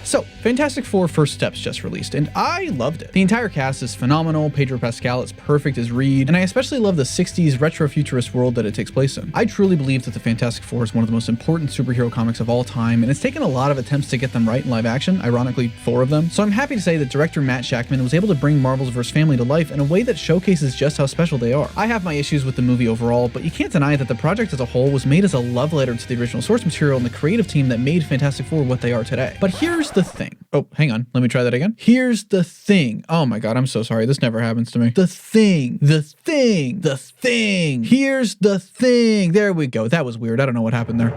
So, Fantastic Four First Steps just released, and I loved it. The entire cast is phenomenal, Pedro Pascal is perfect as Reed, and I especially love the 60s retrofuturist world that it takes place in. I truly believe that the Fantastic Four is one of the most important superhero comics of all time, and it's taken a lot of attempts to get them right in live action, ironically 4 of them, so I'm happy to say that director Matt Shakman was able to bring Marvel's verse family to life in a way that showcases just how special they are. I have my issues with the movie overall, but you can't deny that the project as a whole was made as a love letter to the original source material and the creative team that made Fantastic Four what they are today. But here's the thing. Oh, hang on. Let me try that again. Here's the thing. Oh my God, I'm so sorry. This never happens to me. The thing. Here's the thing. There we go. That was weird. I don't know what happened there.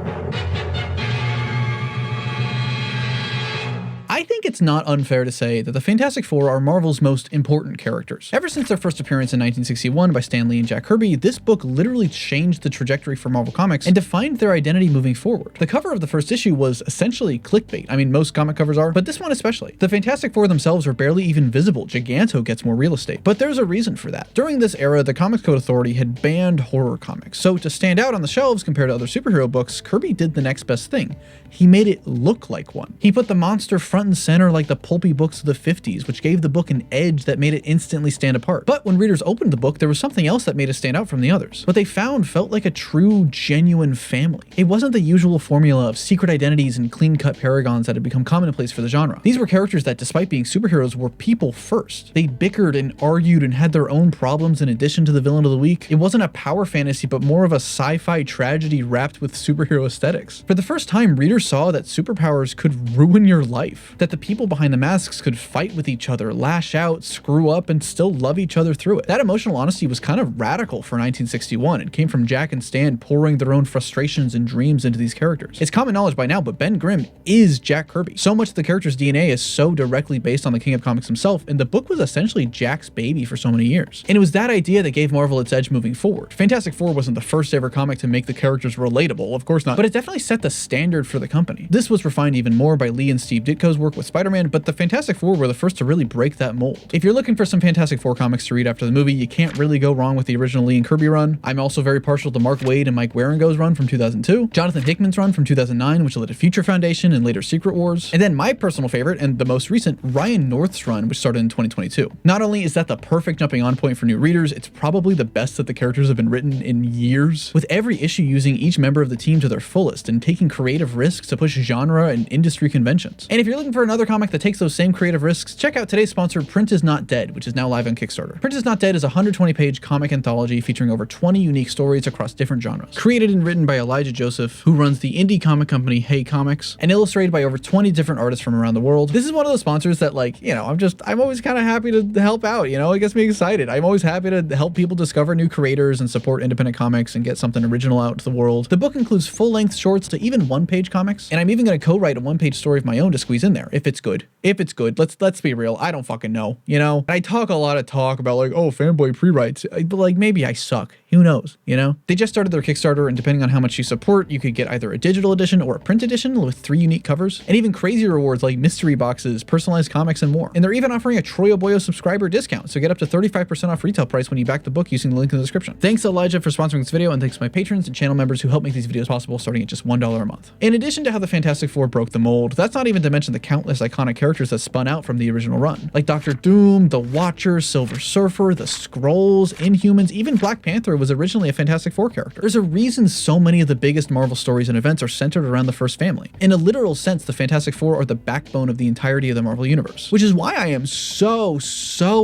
I think it's not unfair to say that the Fantastic Four are Marvel's most important characters. Ever since their first appearance in 1961 by Stan Lee and Jack Kirby, this book literally changed the trajectory for Marvel Comics and defined their identity moving forward. The cover of the first issue was essentially clickbait. I mean, most comic covers are, but this one especially. The Fantastic Four themselves are barely even visible. Giganto gets more real estate, but there's a reason for that. During this era, the Comics Code Authority had banned horror comics, so to stand out on the shelves compared to other superhero books, Kirby did the next best thing. He made it look like one. He put the monster front and center like the pulpy books of the 50s, which gave the book an edge that made it instantly stand apart. But when readers opened the book, there was something else that made it stand out from the others. What they found felt like a true, genuine family. It wasn't the usual formula of secret identities and clean-cut paragons that had become commonplace for the genre. These were characters that, despite being superheroes, were people first. They bickered and argued and had their own problems in addition to the villain of the week. It wasn't a power fantasy, but more of a sci-fi tragedy wrapped with superhero aesthetics. For the first time, readers saw that superpowers could ruin your life, that the people behind the masks could fight with each other, lash out, screw up, and still love each other through it. That emotional honesty was kind of radical for 1961. It came from Jack and Stan pouring their own frustrations and dreams into these characters. It's common knowledge by now, but Ben Grimm is Jack Kirby. So much of the character's DNA is so directly based on the King of Comics himself, and the book was essentially Jack's baby for so many years. And it was that idea that gave Marvel its edge moving forward. Fantastic Four wasn't the first ever comic to make the characters relatable, of course not, but it definitely set the standard for the company. This was refined even more by Lee and Steve Ditko's work with Spider-Man, but the Fantastic Four were the first to really break that mold. If you're looking for some Fantastic Four comics to read after the movie, you can't really go wrong with the original Lee and Kirby run. I'm also very partial to Mark Waid and Mike Waringo's run from 2002, Jonathan Hickman's run from 2009, which led to Future Foundation and later Secret Wars, and then my personal favorite and the most recent, Ryan North's run, which started in 2022. Not only is that the perfect jumping on point for new readers, it's probably the best that the characters have been written in years, with every issue using each member of the team to their fullest and taking creative risks to push genre and industry conventions. And if you're looking for another comic that takes those same creative risks, check out today's sponsor, Print Is Not Dead, which is now live on Kickstarter. Print Is Not Dead is a 120-page comic anthology featuring over 20 unique stories across different genres. Created and written by Elijah Joseph, who runs the indie comic company Hey Comics, and illustrated by over 20 different artists from around the world. This is one of those sponsors that, like, you know, I'm always kind of happy to help out, you know, it gets me excited. I'm always happy to help people discover new creators and support independent comics and get something original out to the world. The book includes full-length shorts to even one-page comics, and I'm even going to co-write a one-page story of my own to squeeze in there, if it's good. If it's good, let's be real, I don't fucking know, you know? I talk a lot of talk about like, oh, fanboy pre-writes, but like, maybe I suck. Who knows, you know? They just started their Kickstarter, and depending on how much you support, you could get either a digital edition or a print edition with 3 unique covers, and even crazy rewards like mystery boxes, personalized comics, and more. And they're even offering a Troy Oboyo subscriber discount, so get up to 35% off retail price when you back the book using the link in the description. Thanks Elijah for sponsoring this video, and thanks to my patrons and channel members who help make these videos possible, starting at just $1 a month. In addition to how the Fantastic Four broke the mold, that's not even to mention the countless iconic characters that spun out from the original run, like Dr. Doom, the Watcher, Silver Surfer, the Skrulls, Inhumans, even Black Panther was originally a Fantastic Four character. There's a reason so many of the biggest Marvel stories and events are centered around the first family. In a literal sense, the Fantastic Four are the backbone of the entirety of the Marvel Universe, which is why I am so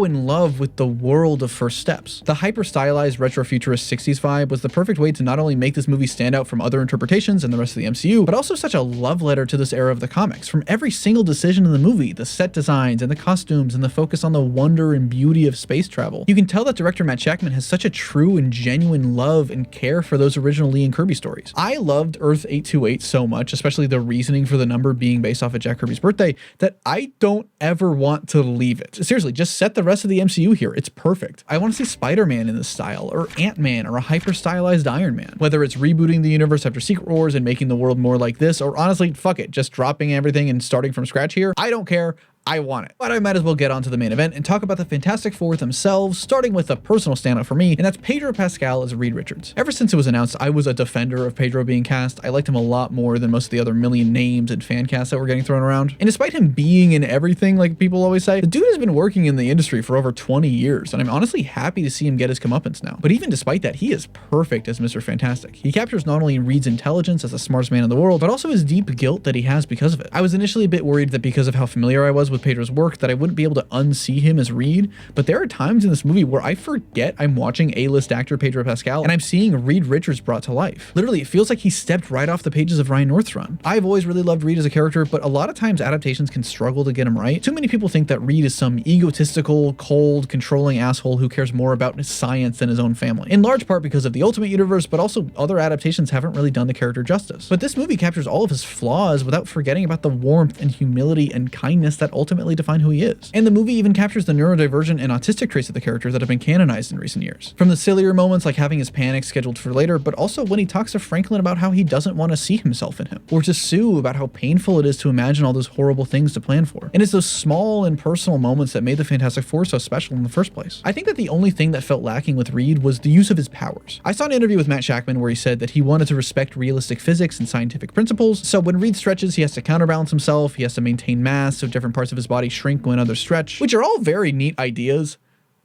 in love with the world of First Steps. The hyper-stylized retro-futurist 60s vibe was the perfect way to not only make this movie stand out from other interpretations and the rest of the MCU, but also such a love letter to this era of the comics. From every single decision in the movie, the set designs and the costumes and the focus on the wonder and beauty of space travel, you can tell that director Matt Shakman has such a true and genuine love and care for those original Lee and Kirby stories. I loved Earth 828 so much, especially the reasoning for the number being based off of Jack Kirby's birthday, that I don't ever want to leave it. Seriously, just set the rest of the MCU here. It's perfect. I want to see Spider-Man in this style, or Ant-Man, or a hyper-stylized Iron Man. Whether it's rebooting the universe after Secret Wars and making the world more like this, or honestly, fuck it, just dropping everything and starting from scratch here, I don't care. I want it. But I might as well get on to the main event and talk about the Fantastic Four themselves, starting with a personal standout for me, and that's Pedro Pascal as Reed Richards. Ever since it was announced, I was a defender of Pedro being cast. I liked him a lot more than most of the other million names and fan casts that were getting thrown around. And despite him being in everything, like people always say, the dude has been working in the industry for over 20 years, and I'm honestly happy to see him get his comeuppance now. But even despite that, he is perfect as Mr. Fantastic. He captures not only Reed's intelligence as the smartest man in the world, but also his deep guilt that he has because of it. I was initially a bit worried that because of how familiar I was with Pedro's work, that I wouldn't be able to unsee him as Reed, but there are times in this movie where I forget I'm watching A-list actor Pedro Pascal and I'm seeing Reed Richards brought to life. Literally, it feels like he stepped right off the pages of Ryan North's run. I've always really loved Reed as a character, but a lot of times adaptations can struggle to get him right. Too many people think that Reed is some egotistical, cold, controlling asshole who cares more about his science than his own family. In large part because of the Ultimate Universe, but also other adaptations haven't really done the character justice. But this movie captures all of his flaws without forgetting about the warmth and humility and kindness that ultimately define who he is. And the movie even captures the neurodivergent and autistic traits of the character that have been canonized in recent years. From the sillier moments like having his panic scheduled for later, but also when he talks to Franklin about how he doesn't want to see himself in him, or to Sue about how painful it is to imagine all those horrible things to plan for. And it's those small and personal moments that made the Fantastic Four so special in the first place. I think that the only thing that felt lacking with Reed was the use of his powers. I saw an interview with Matt Shakman where he said that he wanted to respect realistic physics and scientific principles, so when Reed stretches, he has to counterbalance himself, he has to maintain mass so different parts of his body shrink when others stretch, which are all very neat ideas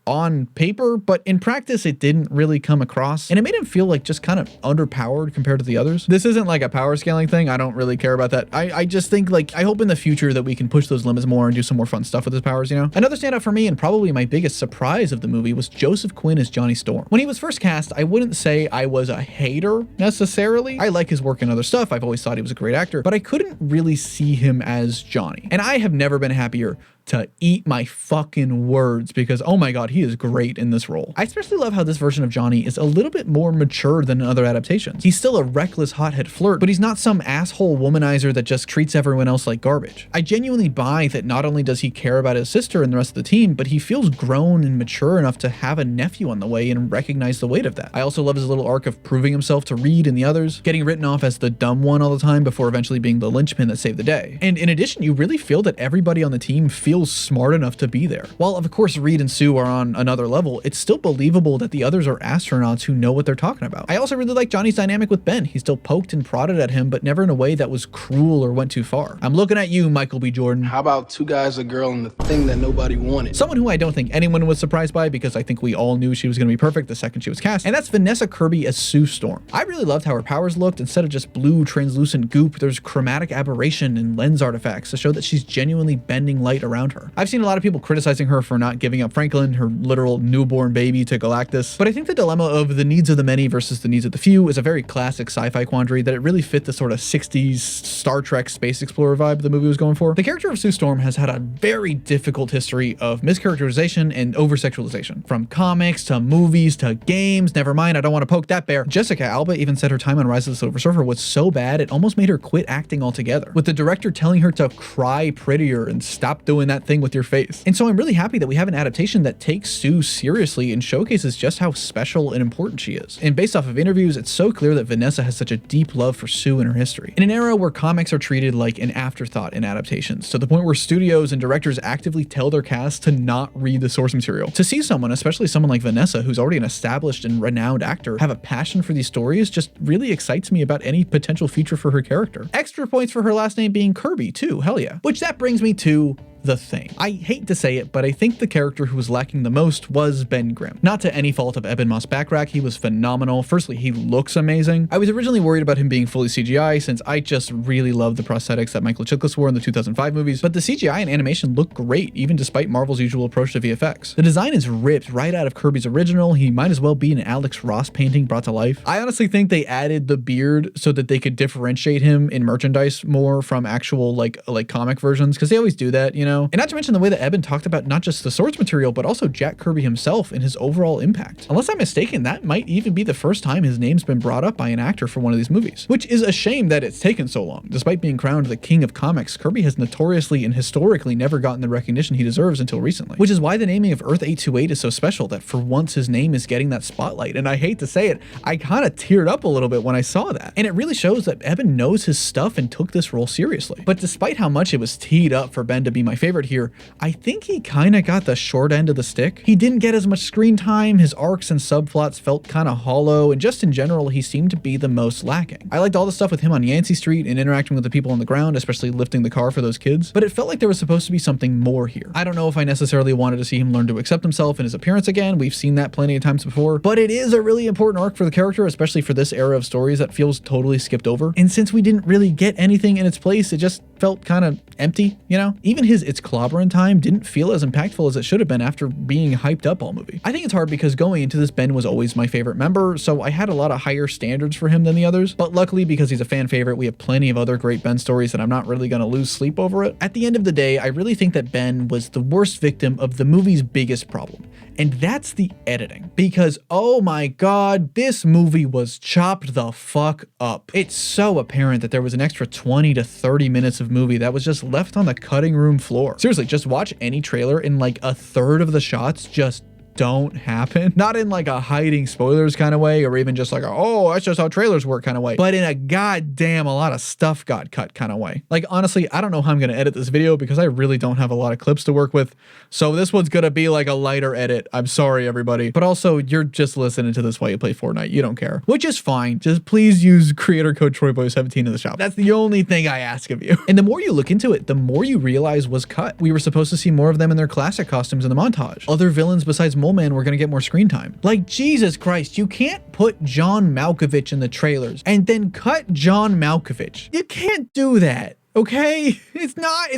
on paper, but in practice it didn't really come across, and it made him feel like just kind of underpowered compared to the others. This isn't like a power scaling thing. I don't really care about that. I just think, like, I hope in the future that we can push those limits more and do some more fun stuff with his powers, you know? Another standout for me, and probably my biggest surprise of the movie, was Joseph Quinn as Johnny Storm. When he was first cast, I wouldn't say I was a hater necessarily. I like his work in other stuff. I've always thought he was a great actor, but I couldn't really see him as Johnny. And I have never been happier to eat my fucking words because, oh my god, he is great in this role. I especially love how this version of Johnny is a little bit more mature than in other adaptations. He's still a reckless hothead flirt, but he's not some asshole womanizer that just treats everyone else like garbage. I genuinely buy that not only does he care about his sister and the rest of the team, but he feels grown and mature enough to have a nephew on the way and recognize the weight of that. I also love his little arc of proving himself to Reed and the others, getting written off as the dumb one all the time before eventually being the linchpin that saved the day. And in addition, you really feel that everybody on the team feels smart enough to be there. While of course Reed and Sue are on another level, it's still believable that the others are astronauts who know what they're talking about. I also really like Johnny's dynamic with Ben. He still poked and prodded at him, but never in a way that was cruel or went too far. I'm looking at you, Michael B. Jordan. How about two guys, a girl, and the thing that nobody wanted? Someone who I don't think anyone was surprised by, because I think we all knew she was going to be perfect the second she was cast, and that's Vanessa Kirby as Sue Storm. I really loved how her powers looked. Instead of just blue translucent goop, there's chromatic aberration and lens artifacts to show that she's genuinely bending light around her. I've seen a lot of people criticizing her for not giving up Franklin, her literal newborn baby, to Galactus, but I think the dilemma of the needs of the many versus the needs of the few is a very classic sci-fi quandary that it really fit the sort of 60s Star Trek space explorer vibe the movie was going for. The character of Sue Storm has had a very difficult history of mischaracterization and over-sexualization. From comics to movies to games, never mind, I don't want to poke that bear. Jessica Alba even said her time on Rise of the Silver Surfer was so bad it almost made her quit acting altogether, with the director telling her to cry prettier and stop doing that thing with your face. And so I'm really happy that we have an adaptation that takes Sue seriously and showcases just how special and important she is. And based off of interviews, it's so clear that Vanessa has such a deep love for Sue and her history. In an era where comics are treated like an afterthought in adaptations, to the point where studios and directors actively tell their cast to not read the source material, to see someone, especially someone like Vanessa, who's already an established and renowned actor, have a passion for these stories just really excites me about any potential future for her character. Extra points for her last name being Kirby too, hell yeah. Which that brings me to The Thing. I hate to say it, but I think the character who was lacking the most was Ben Grimm. Not to any fault of Eben Moss-Backrack, he was phenomenal. Firstly, he looks amazing. I was originally worried about him being fully CGI since I just really love the prosthetics that Michael Chiklis wore in the 2005 movies, but the CGI and animation look great, even despite Marvel's usual approach to VFX. The design is ripped right out of Kirby's original. He might as well be an Alex Ross painting brought to life. I honestly think they added the beard so that they could differentiate him in merchandise more from actual like comic versions, because they always do that, you know? And not to mention the way that Eben talked about not just the source material, but also Jack Kirby himself and his overall impact. Unless I'm mistaken, that might even be the first time his name's been brought up by an actor for one of these movies, which is a shame that it's taken so long. Despite being crowned the king of comics, Kirby has notoriously and historically never gotten the recognition he deserves until recently, which is why the naming of Earth 828 is so special, that for once his name is getting that spotlight. And I hate to say it, I kind of teared up a little bit when I saw that. And it really shows that Eben knows his stuff and took this role seriously. But despite how much it was teed up for Ben to be my favorite favorite here, I think he kind of got the short end of the stick. He didn't get as much screen time, his arcs and subplots felt kind of hollow, and just in general, he seemed to be the most lacking. I liked all the stuff with him on Yancey Street and interacting with the people on the ground, especially lifting the car for those kids, but it felt like there was supposed to be something more here. I don't know if I necessarily wanted to see him learn to accept himself and his appearance again. We've seen that plenty of times before, but it is a really important arc for the character, especially for this era of stories that feels totally skipped over. And since we didn't really get anything in its place, it just felt kind of empty, you know? Even his It's Clobbering Time didn't feel as impactful as it should have been after being hyped up all movie. I think it's hard because going into this, Ben was always my favorite member, so I had a lot of higher standards for him than the others, but luckily because he's a fan favorite, we have plenty of other great Ben stories that I'm not really gonna lose sleep over it. At the end of the day, I really think that Ben was the worst victim of the movie's biggest problem, and that's the editing. Because oh my god, this movie was chopped the fuck up. It's so apparent that there was an extra 20 to 30 minutes of movie that was just left on the cutting room floor. Seriously, just watch any trailer and like a third of the shots just don't happen. Not in like a hiding spoilers kind of way, or even just like a, oh, that's just how trailers work kind of way, but in a goddamn a lot of stuff got cut kind of way. Like honestly, I don't know how I'm gonna edit this video because I really don't have a lot of clips to work with. So this one's gonna be like a lighter edit. I'm sorry everybody. But also you're just listening to this while you play Fortnite. You don't care, which is fine. Just please use creator code TroyBoy17 in the shop. That's the only thing I ask of you. And the more you look into it, the more you realize was cut. We were supposed to see more of them in their classic costumes in the montage. Other villains besides Mole Man were gonna get more screen time. Like Jesus Christ, you can't put John Malkovich in the trailers and then cut John Malkovich. You can't do that. Okay, it's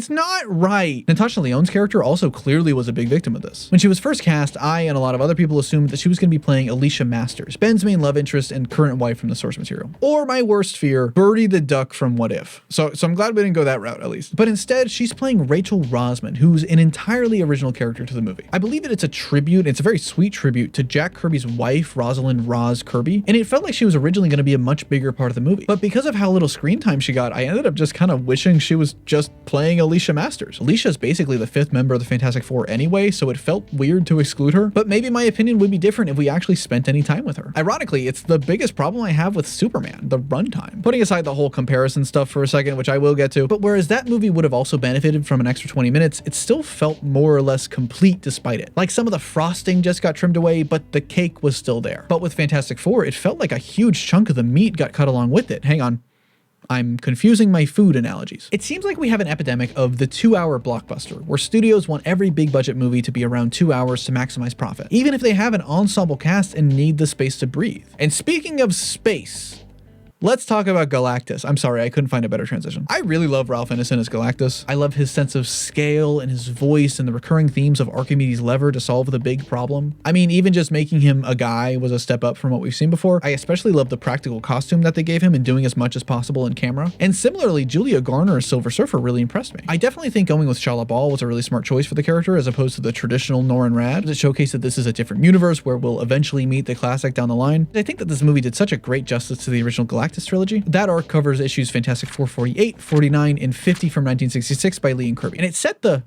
not right. Natasha Lyonne's character also clearly was a big victim of this. When she was first cast, I and a lot of other people assumed that she was going to be playing Alicia Masters, Ben's main love interest and current wife from the source material. Or my worst fear, Birdie the Duck from What If. So I'm glad we didn't go that route at least. But instead, she's playing Rachel Rosman, who's an entirely original character to the movie. I believe that it's a tribute, it's a very sweet tribute to Jack Kirby's wife, Rosalind Roz Kirby, and it felt like she was originally going to be a much bigger part of the movie. But because of how little screen time she got, I ended up just kind of wishing she was just playing Alicia Masters. Alicia's basically the fifth member of the Fantastic Four anyway, so it felt weird to exclude her, but maybe my opinion would be different if we actually spent any time with her. Ironically, it's the biggest problem I have with Superman, the runtime. Putting aside the whole comparison stuff for a second, which I will get to, but whereas that movie would have also benefited from an extra 20 minutes, it still felt more or less complete despite it. Like some of the frosting just got trimmed away, but the cake was still there. But with Fantastic Four, it felt like a huge chunk of the meat got cut along with it. Hang on. I'm confusing my food analogies. It seems like we have an epidemic of the 2-hour blockbuster, where studios want every big budget movie to be around 2 hours to maximize profit, even if they have an ensemble cast and need the space to breathe. And speaking of space, let's talk about Galactus. I'm sorry, I couldn't find a better transition. I really love Ralph Ineson as Galactus. I love his sense of scale and his voice and the recurring themes of Archimedes' lever to solve the big problem. I mean, even just making him a guy was a step up from what we've seen before. I especially love the practical costume that they gave him and doing as much as possible in camera. And similarly, Julia Garner as Silver Surfer really impressed me. I definitely think going with Shala Bal was a really smart choice for the character as opposed to the traditional Norrin Rad. It showcased that this is a different universe where we'll eventually meet the classic down the line. I think that this movie did such a great justice to the original Galactus trilogy. That arc covers issues Fantastic Four 48, 49, and 50 from 1966 by Lee and Kirby. And it set the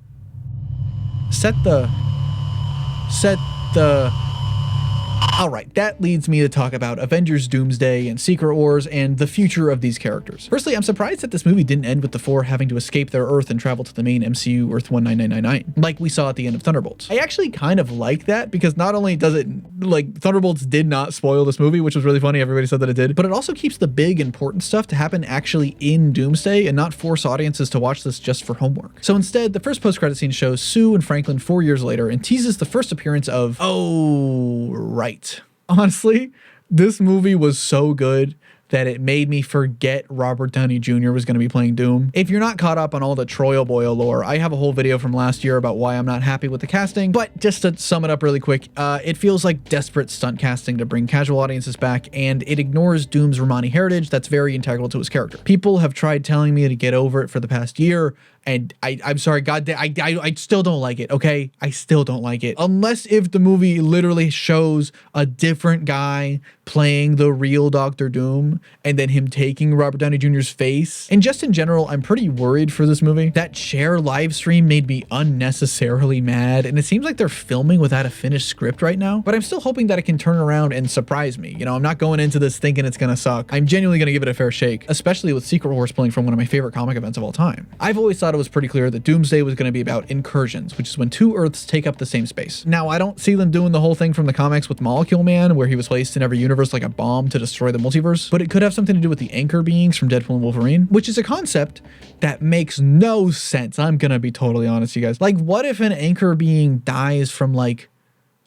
all right, that leads me to talk about Avengers Doomsday and Secret Wars and the future of these characters. Firstly, I'm surprised that this movie didn't end with the Four having to escape their Earth and travel to the main MCU Earth 19999, like we saw at the end of Thunderbolts. I actually kind of like that because not only does it, like, Thunderbolts did not spoil this movie, which was really funny, everybody said that it did, but it also keeps the big important stuff to happen actually in Doomsday and not force audiences to watch this just for homework. So instead, the first post-credit scene shows Sue and Franklin 4 years later and teases the first appearance of, oh, right. Honestly, this movie was so good that it made me forget Robert Downey Jr. was going to be playing Doom. If you're not caught up on all the Troy Boyle lore, I have a whole video from last year about why I'm not happy with the casting, but just to sum it up really quick, it feels like desperate stunt casting to bring casual audiences back, and it ignores Doom's Romani heritage that's very integral to his character. People have tried telling me to get over it for the past year, and I'm sorry, I still don't like it, okay? I still don't like it. Unless if the movie literally shows a different guy playing the real Doctor Doom, and then him taking Robert Downey Jr.'s face. And just in general, I'm pretty worried for this movie. That Cher live stream made me unnecessarily mad, and it seems like they're filming without a finished script right now, but I'm still hoping that it can turn around and surprise me. You know, I'm not going into this thinking it's gonna suck. I'm genuinely gonna give it a fair shake, especially with Secret Wars pulling from one of my favorite comic events of all time. I've always thought it it was pretty clear that Doomsday was going to be about incursions, which is when two Earths take up the same space. Now, I don't see them doing the whole thing from the comics with Molecule Man, where he was placed in every universe like a bomb to destroy the multiverse, but it could have something to do with the anchor beings from Deadpool and Wolverine, which is a concept that makes no sense. I'm going to be totally honest, you guys. Like, what if an anchor being dies from like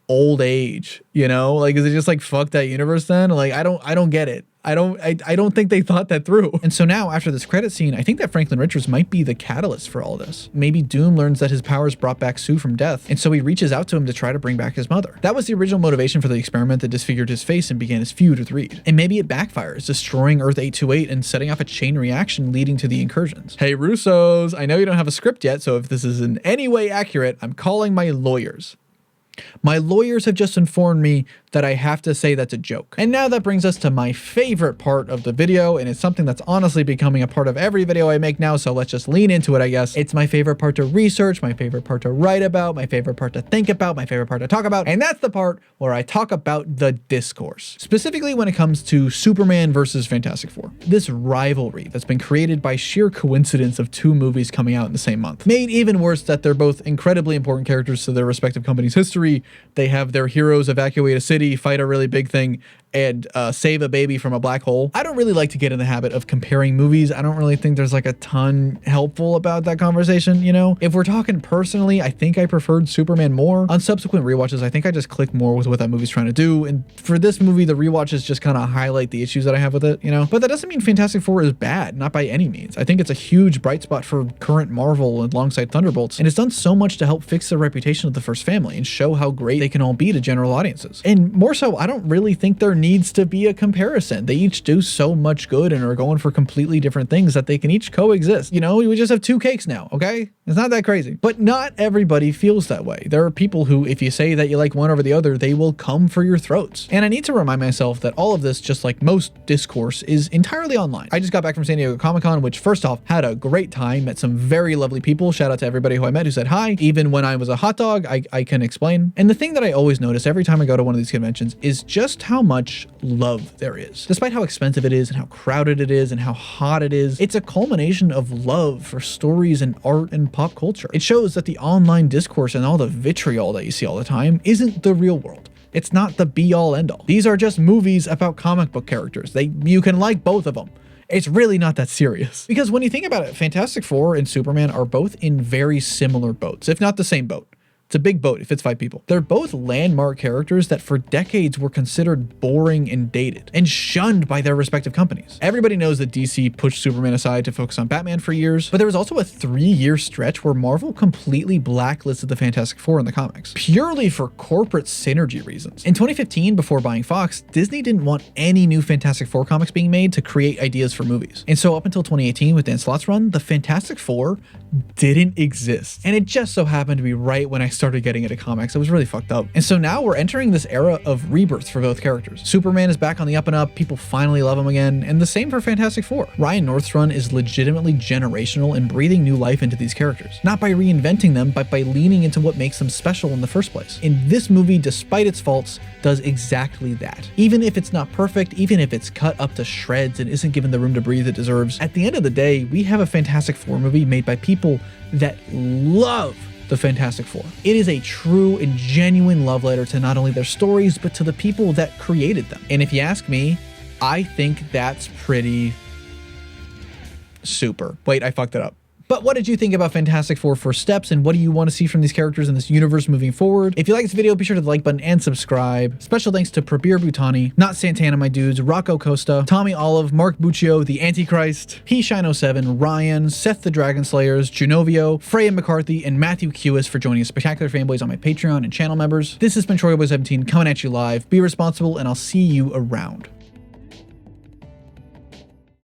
old age, you know? Like, is it just like, fuck that universe then? Like, I don't get it. I don't think they thought that through. And so now after this credit scene, I think that Franklin Richards might be the catalyst for all this. Maybe Doom learns that his powers brought back Sue from death, and so he reaches out to him to try to bring back his mother. That was the original motivation for the experiment that disfigured his face and began his feud with Reed. And maybe it backfires, destroying Earth 828 and setting off a chain reaction leading to the incursions. Hey Russos, I know you don't have a script yet, so if this is in any way accurate, I'm calling my lawyers. My lawyers have just informed me that I have to say that's a joke. And now that brings us to my favorite part of the video, and it's something that's honestly becoming a part of every video I make now, so let's just lean into it, I guess. It's my favorite part to research, my favorite part to write about, my favorite part to think about, my favorite part to talk about, and that's the part where I talk about the discourse. Specifically when it comes to Superman versus Fantastic Four. This rivalry that's been created by sheer coincidence of two movies coming out in the same month. Made even worse that they're both incredibly important characters to their respective companies' history. They have their heroes evacuate a city, fight a really big thing, and save a baby from a black hole. I don't really like to get in the habit of comparing movies. I don't really think there's like a ton helpful about that conversation, you know? If we're talking personally, I think I preferred Superman more. On subsequent rewatches, I think I just click more with what that movie's trying to do. And for this movie, the rewatches just kind of highlight the issues that I have with it, you know? But that doesn't mean Fantastic Four is bad, not by any means. I think it's a huge bright spot for current Marvel alongside Thunderbolts. And it's done so much to help fix the reputation of the first family and show how great they can all be to general audiences. And more so, I don't really think there needs to be a comparison. They each do so much good and are going for completely different things that they can each coexist. You know, we just have two cakes now, okay? It's not that crazy. But not everybody feels that way. There are people who, if you say that you like one over the other, they will come for your throats. And I need to remind myself that all of this, just like most discourse, is entirely online. I just got back from San Diego Comic-Con, which first off, had a great time, met some very lovely people. Shout out to everybody who I met who said hi. Even when I was a hot dog, I can explain. And the thing that I always notice every time I go to one of these conventions is just how much love there is. Despite how expensive it is and how crowded it is and how hot it is, it's a culmination of love for stories and art and pop culture. It shows that the online discourse and all the vitriol that you see all the time isn't the real world. It's not the be-all end-all. These are just movies about comic book characters. You can like both of them. It's really not that serious. Because when you think about it, Fantastic Four and Superman are both in very similar boats, if not the same boat. It's a big boat. It fits 5 people. They're both landmark characters that for decades were considered boring and dated and shunned by their respective companies. Everybody knows that DC pushed Superman aside to focus on Batman for years, but there was also a 3-year stretch where Marvel completely blacklisted the Fantastic Four in the comics, purely for corporate synergy reasons. In 2015, before buying Fox, Disney didn't want any new Fantastic Four comics being made to create ideas for movies. And so up until 2018 with Dan Slott's run, the Fantastic Four didn't exist. And it just so happened to be right when I started getting into comics. It was really fucked up. And so now we're entering this era of rebirths for both characters. Superman is back on the up and up, people finally love him again, and the same for Fantastic Four. Ryan North's run is legitimately generational and breathing new life into these characters. Not by reinventing them, but by leaning into what makes them special in the first place. And this movie, despite its faults, does exactly that. Even if it's not perfect, even if it's cut up to shreds and isn't given the room to breathe it deserves, at the end of the day, we have a Fantastic Four movie made by people that love the Fantastic Four. It is a true and genuine love letter to not only their stories, but to the people that created them. And if you ask me, I think that's pretty super. Wait, I fucked it up. But what did you think about Fantastic Four First Steps, and what do you want to see from these characters in this universe moving forward? If you like this video, be sure to the like button and subscribe. Special thanks to Prabir Bhutani, Not Santana My Dudes, Rocco Costa, Tommy Olive, Mark Buccio, The Antichrist, P-Shine07, Ryan, Seth the Dragon Slayers, Junovio, Freya McCarthy, and Matthew Kewis for joining us Spectacular Fanboys on my Patreon and channel members. This has been TroyBoy17 coming at you live. Be responsible, and I'll see you around.